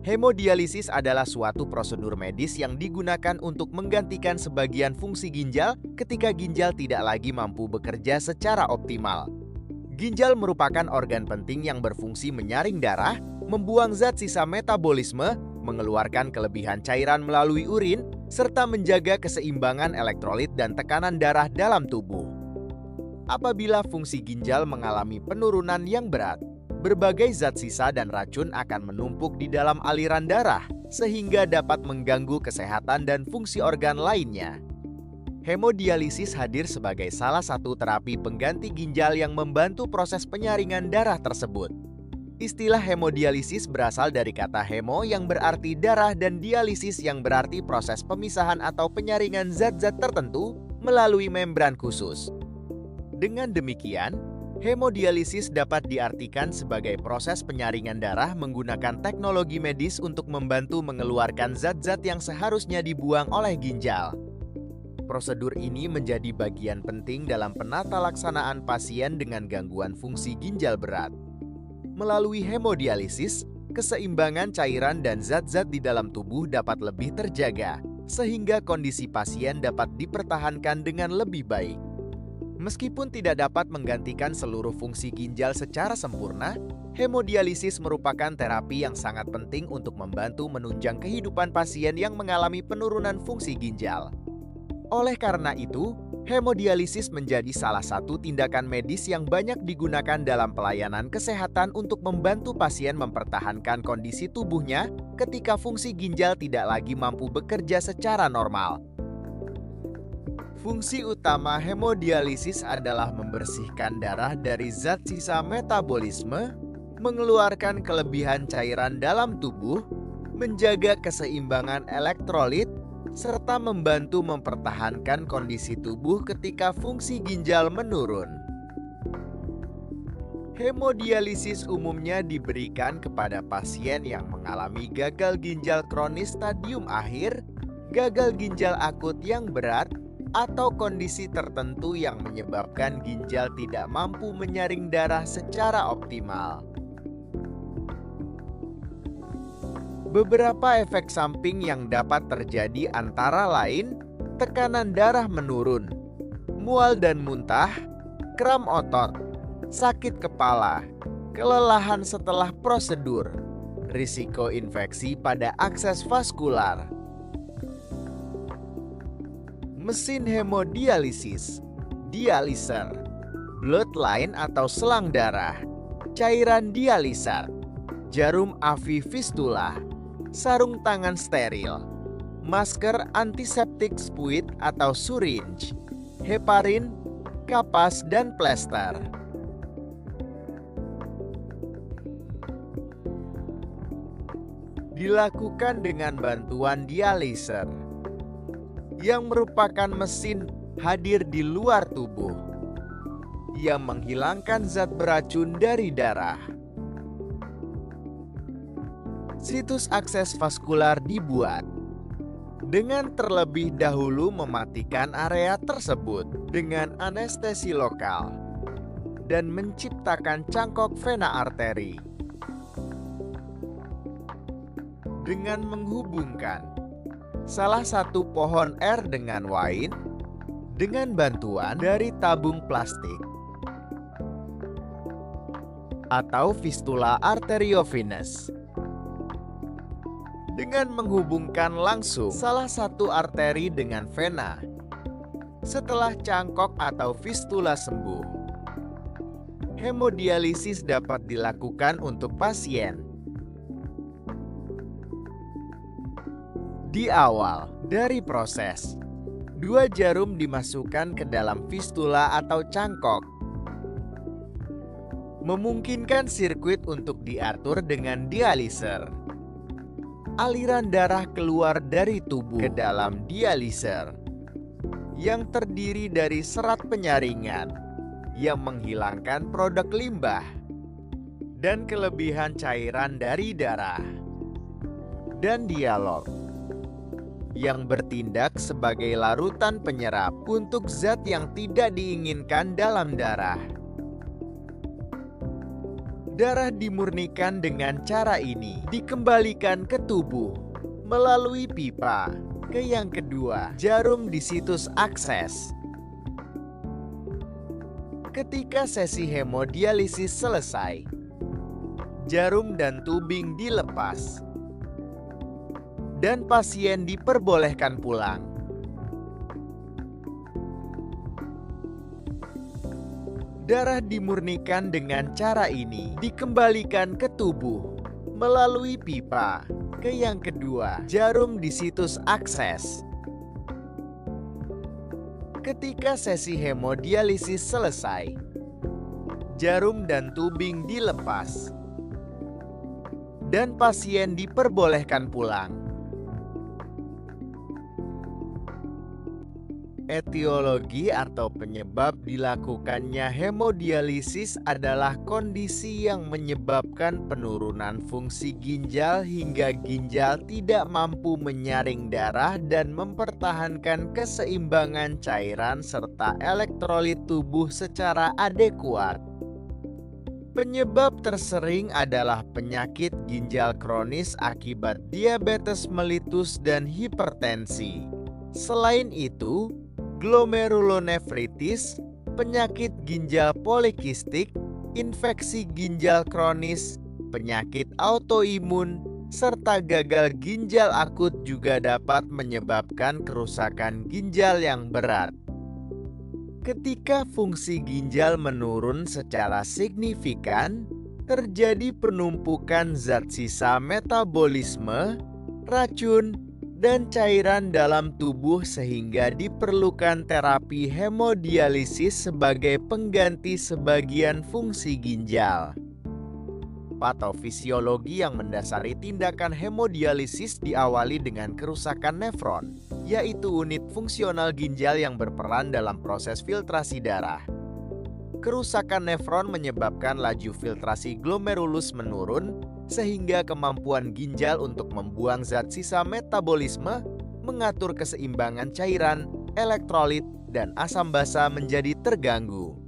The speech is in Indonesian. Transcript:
Hemodialisis adalah suatu prosedur medis yang digunakan untuk menggantikan sebagian fungsi ginjal ketika ginjal tidak lagi mampu bekerja secara optimal. Ginjal merupakan organ penting yang berfungsi menyaring darah, membuang zat sisa metabolisme, mengeluarkan kelebihan cairan melalui urin, serta menjaga keseimbangan elektrolit dan tekanan darah dalam tubuh. Apabila fungsi ginjal mengalami penurunan yang berat, berbagai zat sisa dan racun akan menumpuk di dalam aliran darah, sehingga dapat mengganggu kesehatan dan fungsi organ lainnya. Hemodialisis hadir sebagai salah satu terapi pengganti ginjal yang membantu proses penyaringan darah tersebut. Istilah hemodialisis berasal dari kata hemo yang berarti darah dan dialisis yang berarti proses pemisahan atau penyaringan zat-zat tertentu melalui membran khusus. Dengan demikian, hemodialisis dapat diartikan sebagai proses penyaringan darah menggunakan teknologi medis untuk membantu mengeluarkan zat-zat yang seharusnya dibuang oleh ginjal. Prosedur ini menjadi bagian penting dalam penata laksanaan pasien dengan gangguan fungsi ginjal berat. Melalui hemodialisis, keseimbangan cairan dan zat-zat di dalam tubuh dapat lebih terjaga, sehingga kondisi pasien dapat dipertahankan dengan lebih baik. Meskipun tidak dapat menggantikan seluruh fungsi ginjal secara sempurna, hemodialisis merupakan terapi yang sangat penting untuk membantu menunjang kehidupan pasien yang mengalami penurunan fungsi ginjal. Oleh karena itu, hemodialisis menjadi salah satu tindakan medis yang banyak digunakan dalam pelayanan kesehatan untuk membantu pasien mempertahankan kondisi tubuhnya ketika fungsi ginjal tidak lagi mampu bekerja secara normal. Fungsi utama hemodialisis adalah membersihkan darah dari zat sisa metabolisme, mengeluarkan kelebihan cairan dalam tubuh, menjaga keseimbangan elektrolit, serta membantu mempertahankan kondisi tubuh ketika fungsi ginjal menurun. Hemodialisis umumnya diberikan kepada pasien yang mengalami gagal ginjal kronis stadium akhir, gagal ginjal akut yang berat, atau kondisi tertentu yang menyebabkan ginjal tidak mampu menyaring darah secara optimal. Beberapa efek samping yang dapat terjadi antara lain tekanan darah menurun, mual dan muntah, kram otot, sakit kepala, kelelahan setelah prosedur, risiko infeksi pada akses vaskular. Mesin hemodialisis, dialiser, bloodline atau selang darah, cairan dialiser, jarum AV fistula, sarung tangan steril, masker antiseptik spuit atau syringe, heparin, kapas, dan plester. Dilakukan dengan bantuan dialiser, yang merupakan mesin hadir di luar tubuh yang menghilangkan zat beracun dari darah. Situs akses vaskular dibuat dengan terlebih dahulu mematikan area tersebut dengan anestesi lokal dan menciptakan cangkok vena arteri dengan menghubungkan salah satu pohon R dengan wain dengan bantuan dari tabung plastik atau fistula arteriovenous dengan menghubungkan langsung salah satu arteri dengan vena. Setelah cangkok atau fistula sembuh, hemodialisis dapat dilakukan untuk pasien. Di awal dari proses, 2 jarum dimasukkan ke dalam fistula atau cangkok, memungkinkan sirkuit untuk diatur dengan dialiser. Aliran darah keluar dari tubuh ke dalam dialiser, yang terdiri dari serat penyaringan yang menghilangkan produk limbah dan kelebihan cairan dari darah, dan dialog yang bertindak sebagai larutan penyerap untuk zat yang tidak diinginkan dalam darah. Darah dimurnikan dengan cara ini, dikembalikan ke tubuh melalui pipa. Ke yang kedua, jarum di situs akses. Ketika sesi hemodialisis selesai, jarum dan tubing dilepas, dan pasien diperbolehkan pulang. Darah dimurnikan dengan cara ini, dikembalikan ke tubuh melalui pipa. Ke yang kedua, jarum di situs akses. Ketika sesi hemodialisis selesai, jarum dan tubing dilepas, dan pasien diperbolehkan pulang. Etiologi atau penyebab dilakukannya hemodialisis adalah kondisi yang menyebabkan penurunan fungsi ginjal hingga ginjal tidak mampu menyaring darah dan mempertahankan keseimbangan cairan serta elektrolit tubuh secara adekuat. Penyebab tersering adalah penyakit ginjal kronis akibat diabetes mellitus dan hipertensi. Selain itu, glomerulonefritis, penyakit ginjal polikistik, infeksi ginjal kronis, penyakit autoimun, serta gagal ginjal akut juga dapat menyebabkan kerusakan ginjal yang berat. Ketika fungsi ginjal menurun secara signifikan, terjadi penumpukan zat sisa metabolisme, racun, dan cairan dalam tubuh sehingga diperlukan terapi hemodialisis sebagai pengganti sebagian fungsi ginjal. Patofisiologi yang mendasari tindakan hemodialisis diawali dengan kerusakan nefron, yaitu unit fungsional ginjal yang berperan dalam proses filtrasi darah. Kerusakan nefron menyebabkan laju filtrasi glomerulus menurun, sehingga kemampuan ginjal untuk membuang zat sisa metabolisme, mengatur keseimbangan cairan, elektrolit, dan asam basa menjadi terganggu.